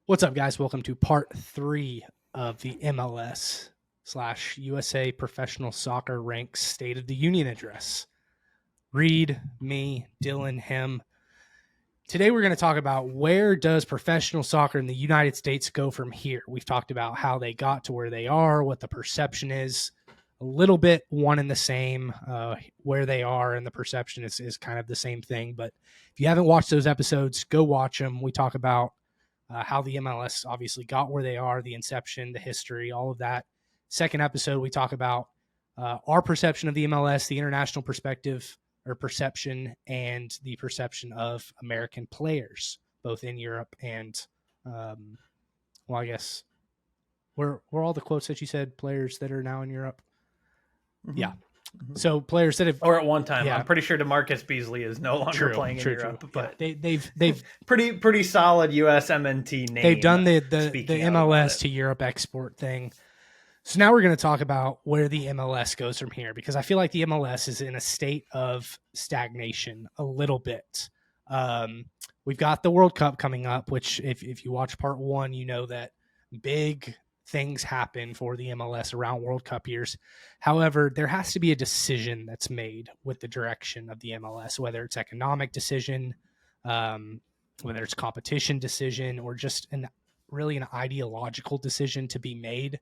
What's up, guys? Welcome to part 3 of the MLS/USA Professional Soccer Ranks State of the Union address. Reed, me, Dylan, him. Today we're going to talk about where does professional soccer in the United States go from here. We've talked about how they got to where they are, what the perception is, a little bit one and the same. Where they are and the perception is kind of the same thing. But if you haven't watched those episodes, go watch them. We talk about how the MLS obviously got where they are, the inception, the history, all of that. Second episode, we talk about our perception of the MLS, the international perspective or perception, and the perception of American players, both in Europe and, I guess, were all the quotes that you said players that are now in Europe? Mm-hmm. Yeah. Mm-hmm. So players that have, or at one time, I'm pretty sure DeMarcus Beasley is no longer playing in Europe, but yeah, they've pretty solid USMNT name. They've done the MLS to Europe export thing. So now we're going to talk about where the MLS goes from here, because I feel like the MLS is in a state of stagnation a little bit. We've got the World Cup coming up, which if you watch part 1, you know that big things happen for the MLS around World Cup years. However, there has to be a decision that's made with the direction of the MLS, whether it's economic decision, whether it's competition decision, or just an ideological decision to be made.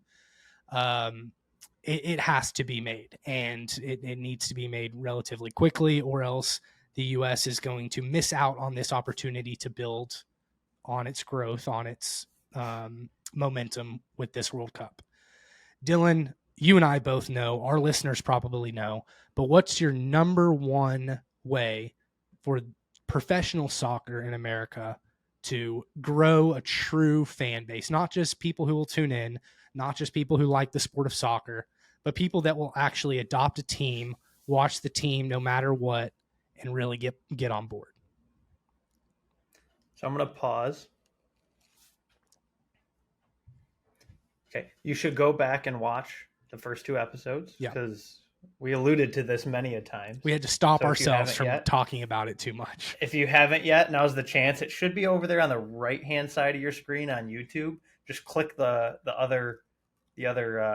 It has to be made, and it needs to be made relatively quickly, or else the U.S. is going to miss out on this opportunity to build on its growth, on its momentum with this World Cup. Dylan, you and I both know, our listeners probably know, but what's your number one way for professional soccer in America to grow a true fan base? Not just people who will tune in, not just people who like the sport of soccer, but people that will actually adopt a team, watch the team no matter what, and really get on board. So I'm going to pause. Okay, you should go back and watch the first 2 episodes, because we alluded to this many a time. We had to stop ourselves from talking about it too much. If you haven't yet, now's the chance. It should be over there on the right-hand side of your screen on YouTube. Just click the other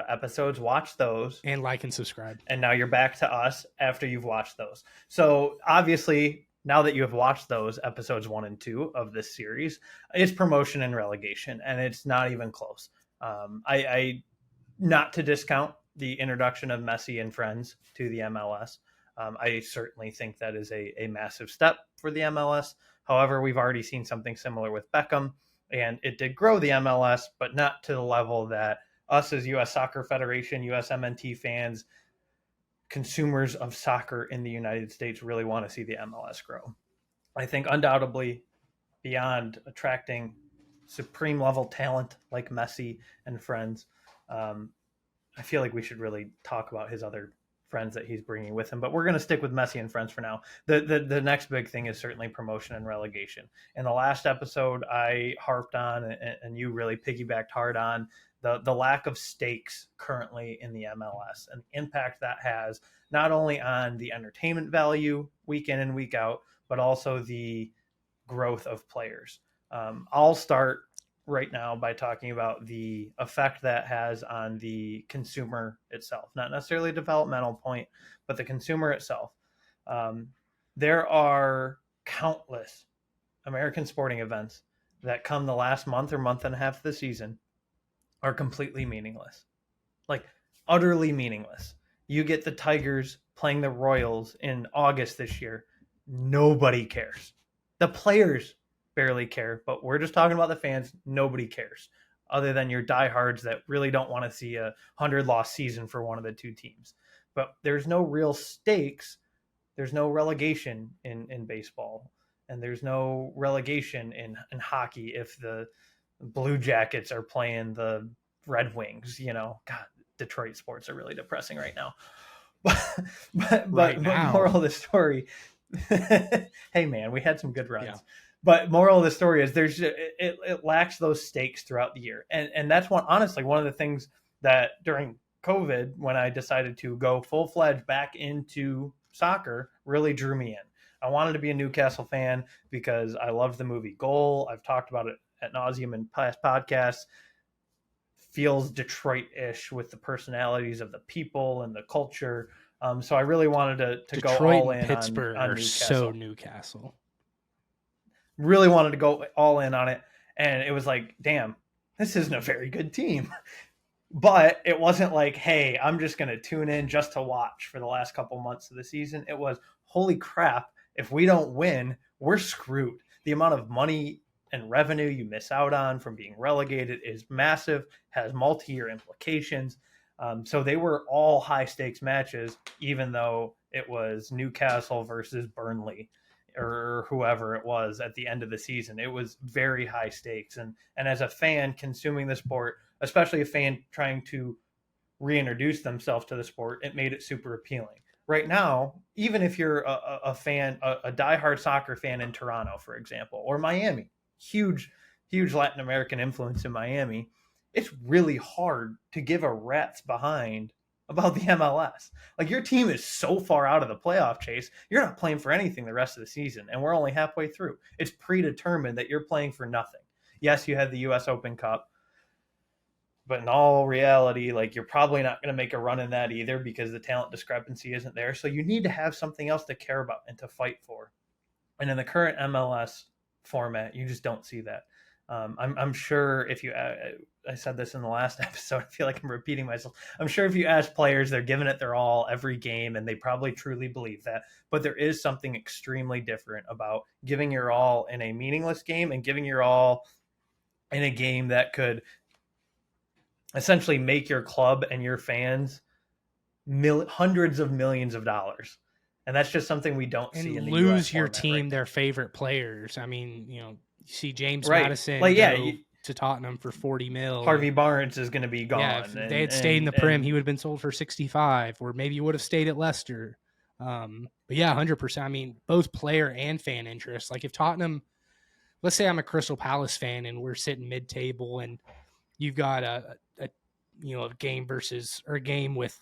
episodes, watch those, and like and subscribe. And now you're back to us after you've watched those. So obviously, now that you have watched those episodes 1 and 2 of this series, it's promotion and relegation, and it's not even close. I not to discount the introduction of Messi and friends to the MLS. I certainly think that is a massive step for the MLS. However, we've already seen something similar with Beckham, and it did grow the MLS, but not to the level that us as U.S. Soccer Federation, USMNT fans, consumers of soccer in the United States really want to see the MLS grow. I think undoubtedly, beyond attracting supreme level talent like Messi and friends, I feel like we should really talk about his other friends that he's bringing with him, but we're going to stick with Messi and friends for now. The next big thing is certainly promotion and relegation. In the last episode, I harped on, and you really piggybacked hard on, the lack of stakes currently in the MLS and the impact that has not only on the entertainment value week in and week out, but also the growth of players. I'll start right now by talking about the effect that has on the consumer itself, not necessarily a developmental point, but the consumer itself. There are countless American sporting events that come the last month or month and a half of the season are completely meaningless, like utterly meaningless. You get the Tigers playing the Royals in August this year. Nobody cares. The players barely care, but we're just talking about the fans. Nobody cares other than your diehards that really don't want to see a 100-loss season for one of the 2 teams. But there's no real stakes. There's no relegation in baseball, and there's no relegation in hockey if the Blue Jackets are playing the Red Wings. God, Detroit sports are really depressing right now. But moral of the story, hey man, we had some good runs. Yeah. But moral of the story is it lacks those stakes throughout the year. And that's one of the things that during COVID, when I decided to go full-fledged back into soccer, really drew me in. I wanted to be a Newcastle fan because I loved the movie Goal. I've talked about it ad nauseum in past podcasts, feels Detroit-ish with the personalities of the people and the culture. So I really wanted to go Detroit all and in Pittsburgh on are so Newcastle. Newcastle. Really wanted to go all in on it. And it was like, damn, this isn't a very good team. But it wasn't like, hey, I'm just going to tune in just to watch for the last couple months of the season. It was, holy crap, if we don't win, we're screwed. The amount of money and revenue you miss out on from being relegated is massive, has multi-year implications. So they were all high stakes matches, even though it was Newcastle versus Burnley or whoever it was at the end of the season. It was very high stakes. And as a fan consuming the sport, especially a fan trying to reintroduce themselves to the sport, it made it super appealing. Right now, even if you're a fan, a diehard soccer fan in Toronto, for example, or Miami, huge Latin American influence in Miami, it's really hard to give a rat's behind about the MLS. Like, your team is so far out of the playoff chase, you're not playing for anything the rest of the season, and we're only halfway through. It's predetermined that you're playing for nothing. Yes, you had the US Open Cup, but in all reality, like, you're probably not going to make a run in that either because the talent discrepancy isn't there. So you need to have something else to care about and to fight for. And in the current MLS format, you just don't see that. I'm sure if you, I said this in the last episode, I feel like I'm repeating myself. I'm sure if you ask players, they're giving it their all every game, and they probably truly believe that. But there is something extremely different about giving your all in a meaningless game and giving your all in a game that could essentially make your club and your fans hundreds of millions of dollars. And that's just something we don't see in And the US lose your format right team now. their favorite players. I mean, you see James Right. Madison Like, yeah, go to Tottenham for 40 mil. Harvey Barnes is going to be Yeah, if gone. they had stayed in the Prem, he would have been sold for 65, or maybe he would have stayed at Leicester. But yeah, 100%. I mean, both player and fan interest. Like, if Tottenham, let's say I'm a Crystal Palace fan and we're sitting mid-table and you've got a game with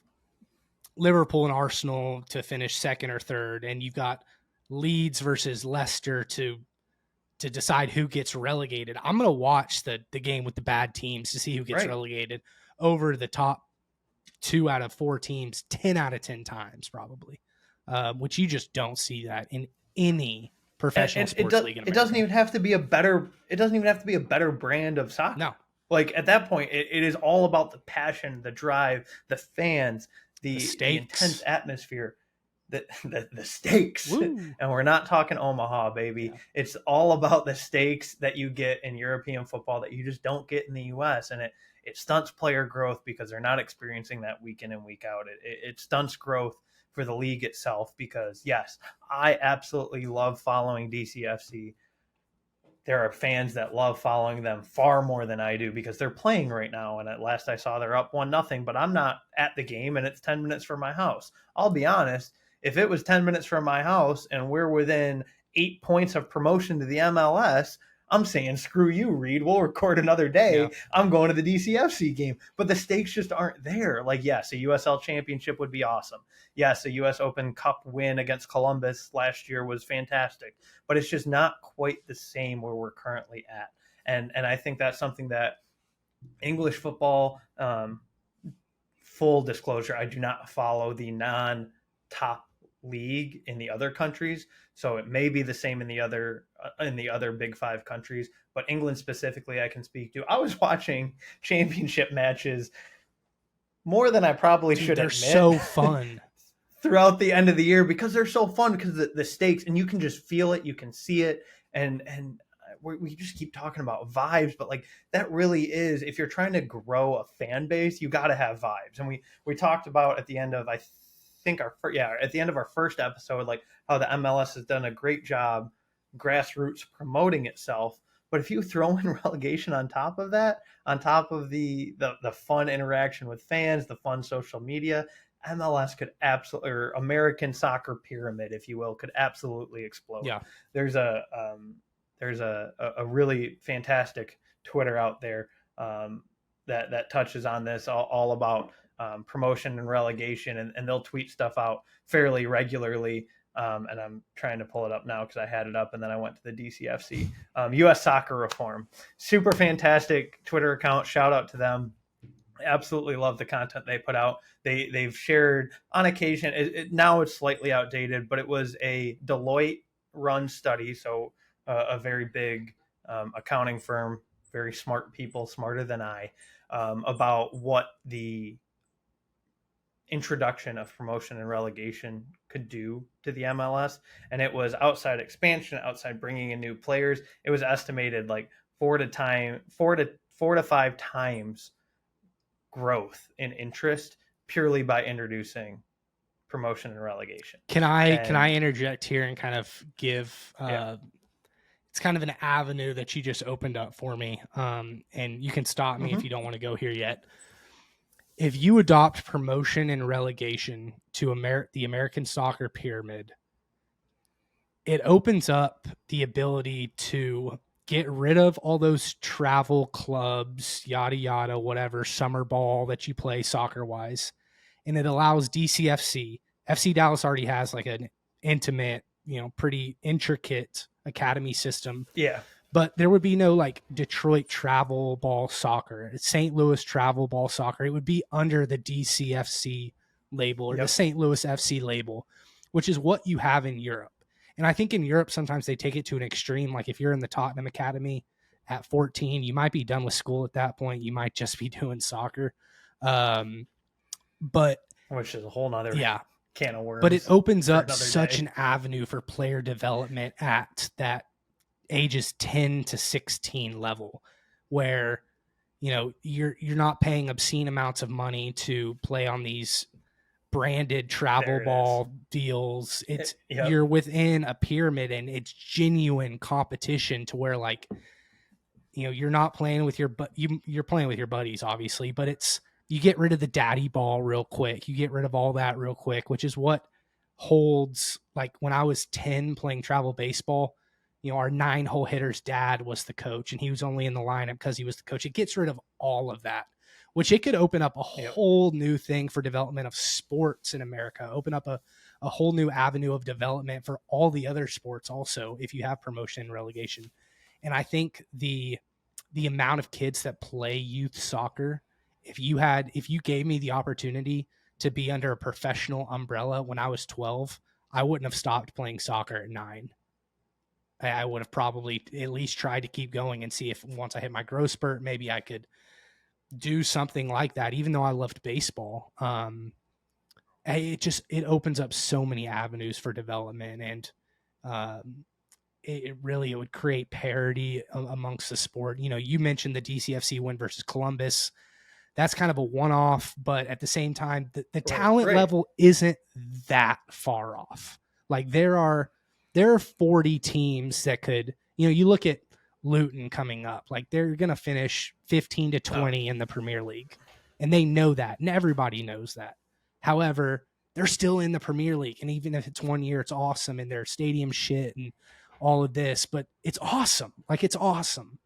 Liverpool and Arsenal to finish second or third, and you've got Leeds versus Leicester to decide who gets relegated. I'm going to watch the game with the bad teams to see who gets relegated over the top 2 out of 4 teams 10 out of 10 times probably, which you just don't see that in any professional sports league in America. It doesn't even have to be a better brand of soccer. No. Like, at that point, it is all about the passion, the drive, the fans, the intense atmosphere, the stakes. Woo. And we're not talking Omaha, baby. Yeah. It's all about the stakes that you get in European football that you just don't get in the US. And it stunts player growth because they're not experiencing that week in and week out. It stunts growth for the league itself because, yes, I absolutely love following DCFC. There are fans that love following them far more than I do because they're playing right now. And at last I saw they're up 1-0, but I'm not at the game and it's 10 minutes from my house. I'll be honest, if it was 10 minutes from my house and we're within 8 points of promotion to the MLS, I'm saying, screw you, Reed. We'll record another day. Yeah. I'm going to the DCFC game. But the stakes just aren't there. Like, yes, a USL championship would be awesome. Yes, a US Open Cup win against Columbus last year was fantastic. But it's just not quite the same where we're currently at. And I think that's something that English football, full disclosure, I do not follow the non-top league in the other countries, so it may be the same in the other big 5 countries, but England specifically I can speak to. I was watching championship matches more than I probably should admit. They're so fun throughout the end of the year because they're so fun because the stakes, and you can just feel it, you can see it, and we just keep talking about vibes, but like, that really is, if you're trying to grow a fan base, you got to have vibes. And we talked about at the end of at the end of our first episode, like, how the MLS has done a great job grassroots promoting itself. But if you throw in relegation on top of that, on top of the fun interaction with fans, the fun social media, MLS could absolutely, or American soccer pyramid, if you will, could absolutely explode. Yeah. There's a really fantastic Twitter out there that touches on this, all about promotion and relegation, and they'll tweet stuff out fairly regularly. and I'm trying to pull it up now because I had it up and then I went to the DCFC. U.S. Soccer Reform. Super fantastic Twitter account. Shout out to them. Absolutely love the content they put out. They've shared on occasion. Now it's slightly outdated, but it was a Deloitte run study, so a very big accounting firm, very smart people, smarter than I, about what the introduction of promotion and relegation could do to the MLS. And it was outside expansion, outside bringing in new players. It was estimated like 4 to 5 times growth in interest purely by introducing promotion and relegation. Can I And interject here and kind of give yeah. it's kind of an avenue that you just opened up for me, and you can stop me if you don't want to go here yet. If you adopt promotion and relegation to the American soccer pyramid, it opens up the ability to get rid of all those travel clubs, yada yada, whatever, summer ball that you play soccer wise, and it allows DCFC. FC Dallas already has like an intimate, pretty intricate academy system. Yeah. But there would be no like Detroit travel ball soccer, St. Louis travel ball soccer. It would be under the DCFC label or the St. Louis FC label, which is what you have in Europe. And I think in Europe, sometimes they take it to an extreme. Like if you're in the Tottenham Academy at 14, you might be done with school at that point. You might just be doing soccer. But which is a whole nother can of worms. But it opens up such an avenue for player development at that ages 10 to 16 level, where you're not paying obscene amounts of money to play on these branded travel ball deals. It's you're within a pyramid and it's genuine competition to where like you're not playing with you're playing with your buddies obviously, but it's you get rid of the daddy ball real quick. You get rid of all that real quick, which is what holds, like when I was 10 playing travel baseball, our 9-hole hitter's dad was the coach and he was only in the lineup because he was the coach. It gets rid of all of that, which it could open up a whole new thing for development of sports in America, open up a whole new avenue of development for all the other sports also, if you have promotion and relegation. And I think the amount of kids that play youth soccer, if you gave me the opportunity to be under a professional umbrella when I was 12, I wouldn't have stopped playing soccer at 9. I would have probably at least tried to keep going and see if once I hit my growth spurt, maybe I could do something like that, even though I loved baseball. It opens up so many avenues for development, and it would create parity amongst the sport. You mentioned the DCFC win versus Columbus. That's kind of a one-off, but at the same time, the talent level isn't that far off. Like there are 40 teams that could, you look at Luton coming up, like they're going to finish 15 to 20 in the Premier League. And they know that. And everybody knows that. However, they're still in the Premier League. And even if it's 1 year, it's awesome. And their stadium shit and all of this, but it's awesome. Like it's awesome.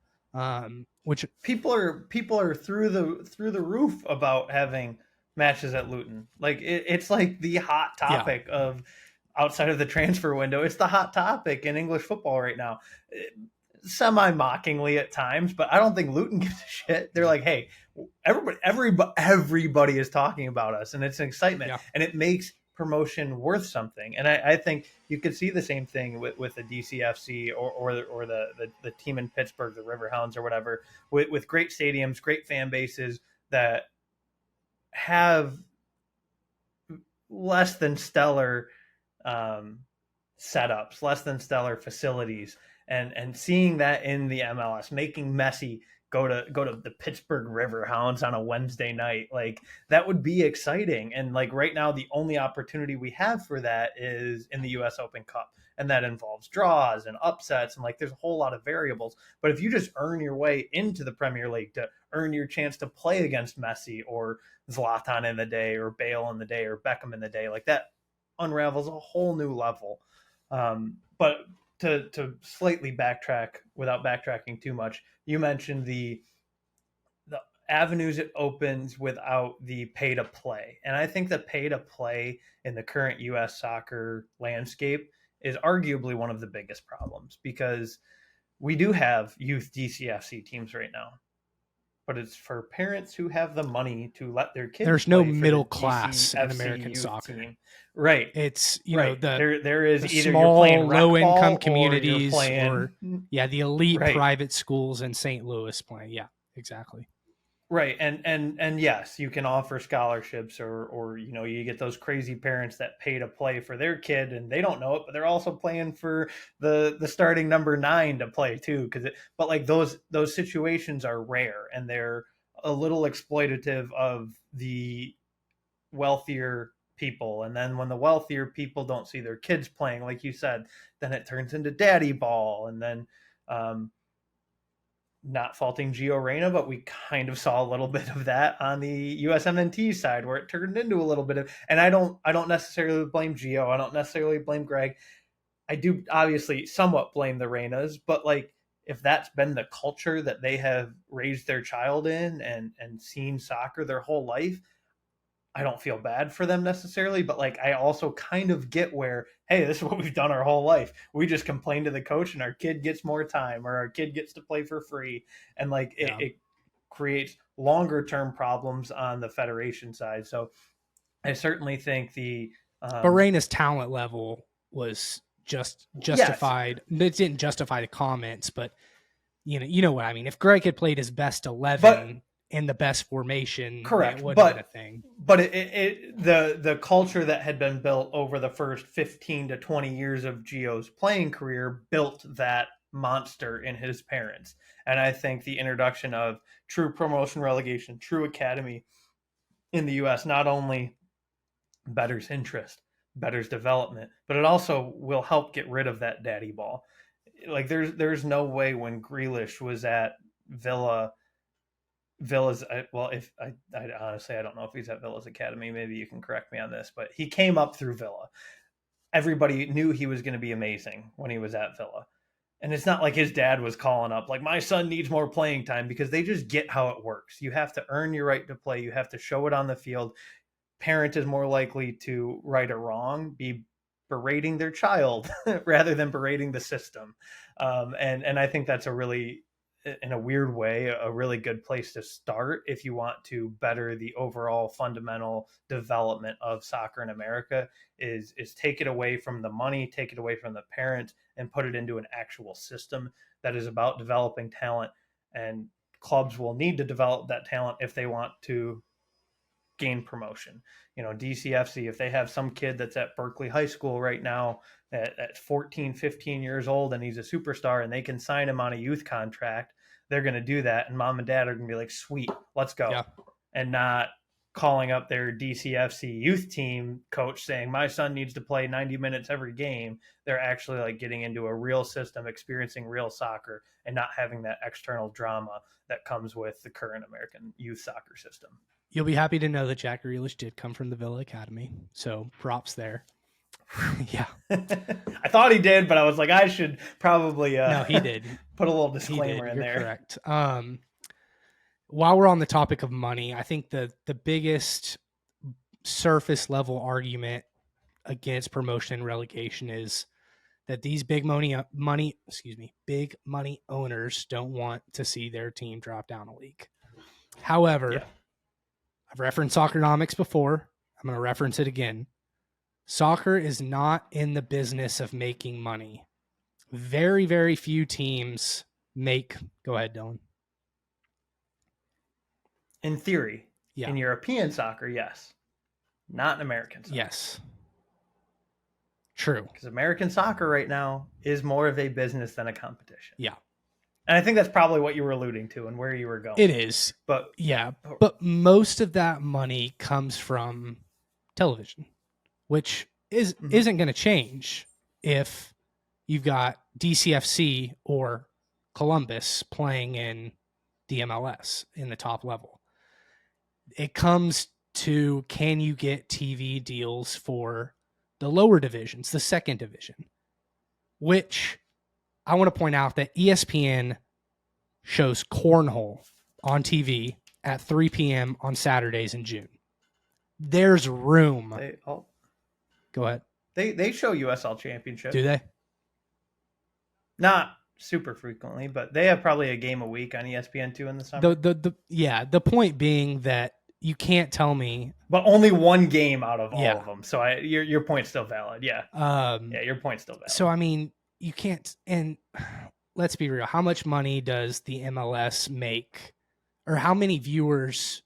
Which people are through the roof about having matches at Luton. Like it's like the hot topic of outside of the transfer window. It's the hot topic in English football right now. Semi-mockingly at times, but I don't think Luton gives a shit. They're like, hey, everybody is talking about us, and it's an excitement, and it makes promotion worth something. And I think you could see the same thing with the DCFC or the team in Pittsburgh, the Riverhounds or whatever, with great stadiums, great fan bases that have less than stellar setups, less than stellar facilities, and seeing that in the MLS, making Messi go to the Pittsburgh Riverhounds on a Wednesday night, like that would be exciting. And like right now, the only opportunity we have for that is in the US Open Cup, and that involves draws and upsets, and like there's a whole lot of variables. But if you just earn your way into the Premier League to earn your chance to play against Messi or Zlatan in the day or Bale in the day or Beckham in the day, like that unravels a whole new level. But to slightly backtrack without backtracking too much, you mentioned the avenues it opens without the pay to play. And I think the pay to play in the current US soccer landscape is arguably one of the biggest problems, because we do have youth DCFC teams right now, but it's for parents who have the money to let their kids There's no play for the middle class in DCFC American youth soccer. team. Right. It's, Right. the There is the either you're playing small, rec low income ball or you're communities, playing or the elite right. private schools in St. Louis playing. Yeah, exactly. Right. And yes, you can offer scholarships, or you get those crazy parents that pay to play for their kid and they don't know it, but they're also playing for the starting number 9 to play too, but like those situations are rare, and they're a little exploitative of the wealthier people. And then when the wealthier people don't see their kids playing, like you said, then it turns into daddy ball. And then um, not faulting Gio Reyna, but we kind of saw a little bit of that on the USMNT side, where it turned into a little bit of. And I don't necessarily blame Gio. I don't necessarily blame Greg. I do obviously somewhat blame the Reynas, but like, if that's been the culture that they have raised their child in, and seen soccer their whole life, I don't feel bad for them necessarily, but like, I also kind of get where, hey, this is what we've done our whole life. We just complain to the coach and our kid gets more time, or our kid gets to play for free. And like, it creates longer term problems on the federation side. So I certainly think but Reyna's talent level was just justified. Yes. It didn't justify the comments, but you know what I mean. If Greg had played his best 11 in the best formation, correct, it wouldn't have been a thing. But the culture that had been built over the first 15 to 20 years of Gio's playing career built that monster in his parents. And I think the introduction of true promotion, relegation, true academy in the US not only betters interest, betters development, but it also will help get rid of that daddy ball. Like, there's no way when Grealish was at Villa's, well, if I honestly, I don't know if he's at Villa's academy. Maybe you can correct me on this, but he came up through Villa. Everybody knew he was going to be amazing when he was at Villa. And it's not like his dad was calling up like, my son needs more playing time, because they just get how it works. You have to earn your right to play. You have to show it on the field. Parent is more likely to right or wrong be berating their child rather than berating the system. And I think that's in a weird way, a really good place to start if you want to better the overall fundamental development of soccer in America, is take it away from the money, take it away from the parents, and put it into an actual system that is about developing talent. And clubs will need to develop that talent if they want to gain promotion. DCFC, if they have some kid that's at Berkeley High School right now at 14, 15 years old, and he's a superstar, and they can sign him on a youth contract, they're going to do that. And mom and dad are going to be like, sweet, let's go. Yeah. And not calling up their DCFC youth team coach saying, my son needs to play 90 minutes every game. They're actually like getting into a real system, experiencing real soccer, and not having that external drama that comes with the current American youth soccer system. You'll be happy to know that Jack Grealish did come from the Villa Academy, so props there. Yeah. I thought he did, but I was like, I should probably no, he did. Put a little disclaimer in there. Correct. While we're on the topic of money, I think the biggest surface level argument against promotion and relegation is that these big money owners don't want to see their team drop down a league. However, I've referenced Soccernomics before. I'm going to reference it again. Soccer is not in the business of making money. Very, very few teams make... Go ahead, Dylan. In theory. Yeah. In European soccer, yes. Not in American soccer. Yes. True. Because American soccer right now is more of a business than a competition. Yeah. And I think that's probably what you were alluding to and where you were going. It is. But most of that money comes from television, which isn't going to change if you've got DCFC or Columbus playing in the MLS in the top level. It comes to, can you get TV deals for the lower divisions, the second division, which I want to point out that ESPN shows cornhole on TV at 3 p.m. on Saturdays in June. There's room. Go ahead. They show USL Championship. Do they? Not super frequently, but they have probably a game a week on ESPN2 in the summer. The point being that you can't tell me, but only one game out of all of them. So your point's still valid. Yeah. Your point's still valid. So I mean, you can't. And let's be real. How much money does the MLS make, or how many viewers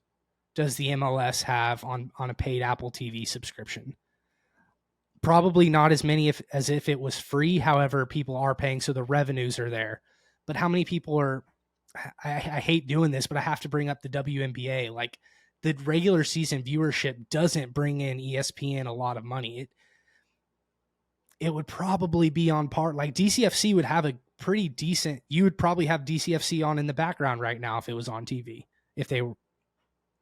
does the MLS have on a paid Apple TV subscription? Probably not as many as if it was free. However, people are paying, so the revenues are there. But how many people are? I hate doing this, but I have to bring up the WNBA. Like, the regular season viewership doesn't bring in ESPN a lot of money. It would probably be on par. Like, DCFC would have a pretty decent. You would probably have DCFC on in the background right now if it was on TV. If they were.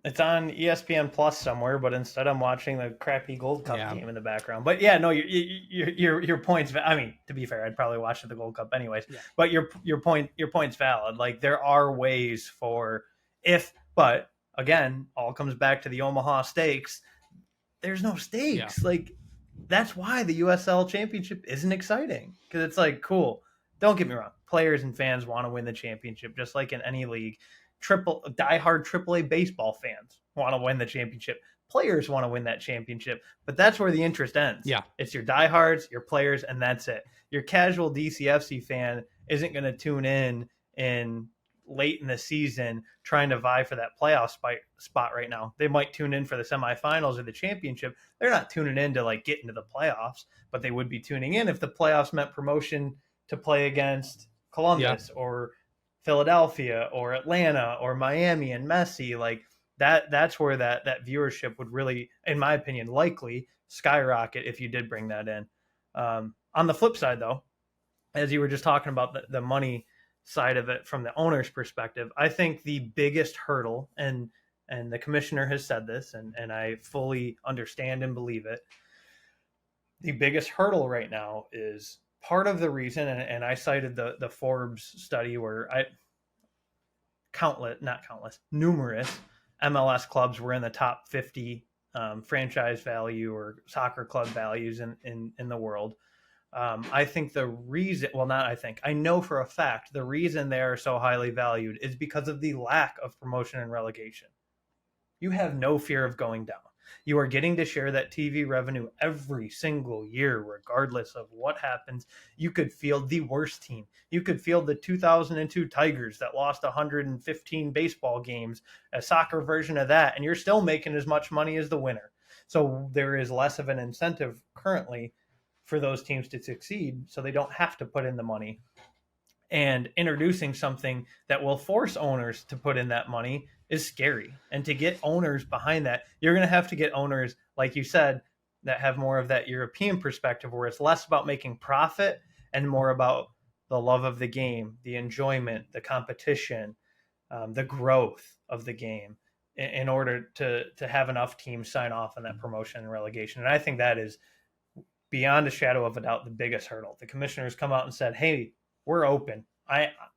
It's on ESPN Plus somewhere, but instead I'm watching the crappy Gold Cup game in the background. But yeah, no, your point's. I mean, to be fair, I'd probably watch the Gold Cup anyways. Yeah. But your point's valid. Like, there are ways for but again, all comes back to the Omaha stakes. There's no stakes. Yeah. Like, that's why the USL Championship isn't exciting, because it's like, cool. Don't get me wrong, players and fans want to win the championship, just like in any league. Diehard AAA baseball fans want to win the championship. Players want to win that championship, but that's where the interest ends. Yeah. It's your diehards, your players, and that's it. Your casual DCFC fan isn't going to tune in late in the season trying to vie for that playoff spot right now. They might tune in for the semifinals or the championship. They're not tuning in to like get into the playoffs, but they would be tuning in if the playoffs meant promotion to play against Columbus or Philadelphia or Atlanta or Miami and Messi. Like, that's where that viewership would really, in my opinion, likely skyrocket if you did bring that in. On the flip side, though, as you were just talking about the money side of it from the owner's perspective, I think the biggest hurdle, and the commissioner has said this, and I fully understand and believe it, the biggest hurdle right now is part of the reason, and I cited the Forbes study where numerous MLS clubs were in the top 50 franchise value or soccer club values in the world. I think I know for a fact the reason they are so highly valued is because of the lack of promotion and relegation. You have no fear of going down. You are getting to share that TV revenue every single year, regardless of what happens. You could field the worst team. You could field the 2002 Tigers that lost 115 baseball games, a soccer version of that, and you're still making as much money as the winner. So there is less of an incentive currently for those teams to succeed, so they don't have to put in the money. And introducing something that will force owners to put in that money is scary. And to get owners behind that, you're going to have to get owners, like you said, that have more of that European perspective, where it's less about making profit and more about the love of the game, the enjoyment, the competition, the growth of the game, in order to have enough teams sign off on that promotion and relegation. And I think that is, beyond a shadow of a doubt, the biggest hurdle. The commissioners come out and said, hey, we're open.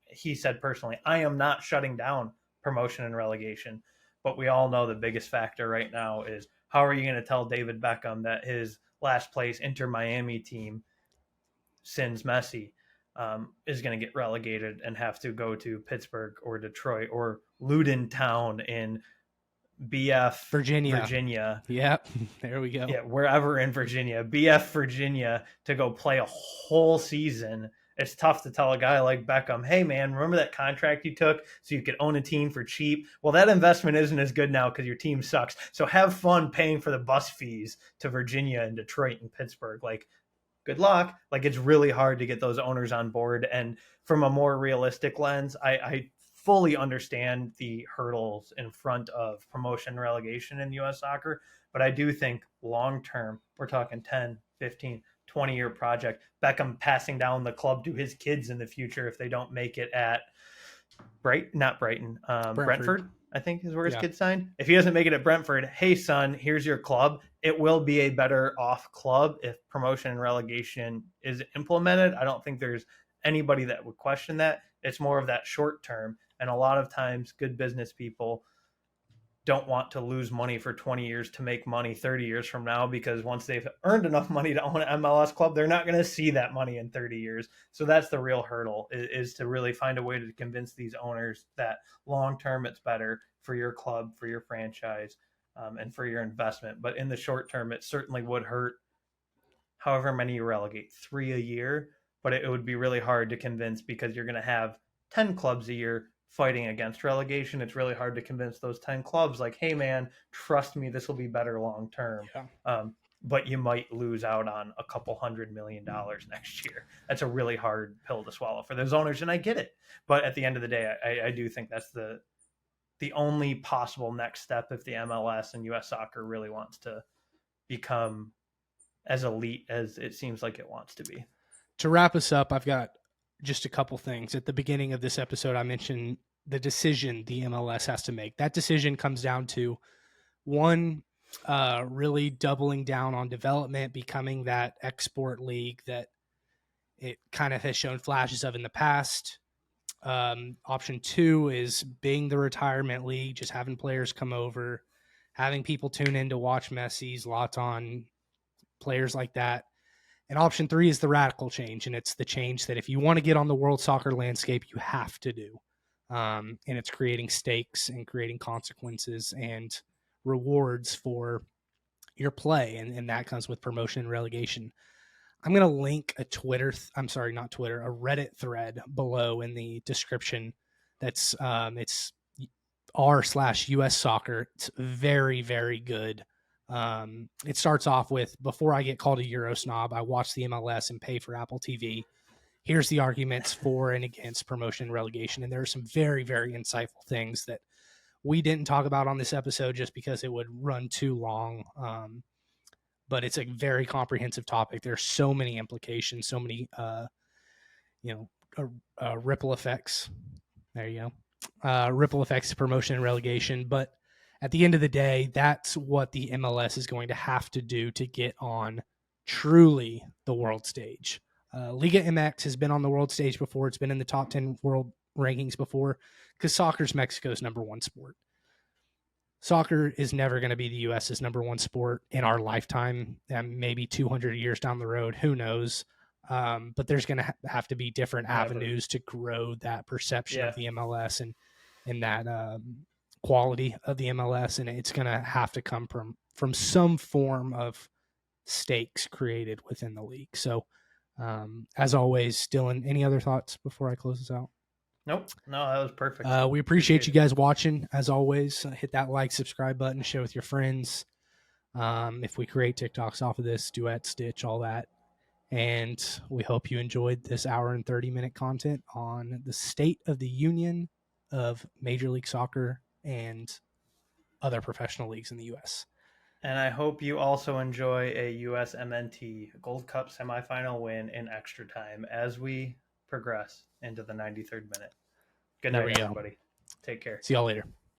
He said personally, I am not shutting down promotion and relegation, but we all know the biggest factor right now is, how are you going to tell David Beckham that his last place Inter Miami team, sins Messi, is going to get relegated and have to go to Pittsburgh or Detroit or Luton Town in BF Virginia. Yep. There we go. Yeah, wherever in Virginia, BF Virginia, to go play a whole season. It's tough to tell a guy like Beckham, hey, man, remember that contract you took so you could own a team for cheap? Well, that investment isn't as good now because your team sucks. So have fun paying for the bus fees to Virginia and Detroit and Pittsburgh. Like, good luck. Like, it's really hard to get those owners on board. And from a more realistic lens, I fully understand the hurdles in front of promotion and relegation in U.S. soccer. But I do think long-term, we're talking 10, 15, 20-year project. Beckham passing down the club to his kids in the future if they don't make it at Brentford, I think is where his kid signed. If he doesn't make it at Brentford, hey, son, here's your club. It will be a better off club if promotion and relegation is implemented. I don't think there's anybody that would question that. It's more of that short term. And a lot of times good business people don't want to lose money for 20 years to make money 30 years from now, because once they've earned enough money to own an MLS club, they're not going to see that money in 30 years. So that's the real hurdle, is to really find a way to convince these owners that long term it's better for your club, for your franchise, and for your investment. But in the short term, it certainly would hurt however many you relegate, 3 a year. But it would be really hard to convince, because you're going to have 10 clubs a year fighting against relegation. It's really hard to convince those 10 clubs, like, hey, man, trust me, this will be better long term. Yeah. But you might lose out on a couple $100 million next year. That's a really hard pill to swallow for those owners, and I get it. But at the end of the day, I do think that's the only possible next step if the MLS and US soccer really wants to become as elite as it seems like it wants to be. To wrap us up, I've got just a couple things. At the beginning of this episode, I mentioned the decision the MLS has to make. That decision comes down to one, really doubling down on development, becoming that export league that it kind of has shown flashes of in the past. Option two is being the retirement league, just having players come over, having people tune in to watch Messi's, Laton, players like that. And option three is the radical change. And it's the change that if you want to get on the world soccer landscape, you have to do. And it's creating stakes and creating consequences and rewards for your play. And that comes with promotion and relegation. I'm going to link a a Reddit thread below in the description. That's it's r/US soccer. It's very, very good. It starts off with, before I get called a Euro snob, I watch the MLS and pay for Apple TV. Here's the arguments for and against promotion and relegation. And there are some very, very insightful things that we didn't talk about on this episode just because it would run too long. But it's a very comprehensive topic. There's so many implications, so many, ripple effects. There you go. Ripple effects to promotion and relegation. But at the end of the day, that's what the MLS is going to have to do to get on truly the world stage. Liga MX has been on the world stage before. It's been in the top 10 world rankings before, because soccer's Mexico's number one sport. Soccer is never going to be the U.S.'s number one sport in our lifetime, and maybe 200 years down the road, who knows? But there's going to have to be different avenues to grow that perception of the MLS and that quality of the MLS, and it's going to have to come from some form of stakes created within the league. So, as always, Dylan, any other thoughts before I close this out? Nope. No, that was perfect. We appreciate you guys watching. As always, hit that like, subscribe button, share with your friends. If we create TikToks off of this, duet, stitch, all that. And we hope you enjoyed this hour and 30-minute content on the state of the union of Major League Soccer and other professional leagues in the U.S. And I hope you also enjoy a USMNT Gold Cup semifinal win in extra time as we progress into the 93rd minute. Good night, everybody. Take care. See y'all later.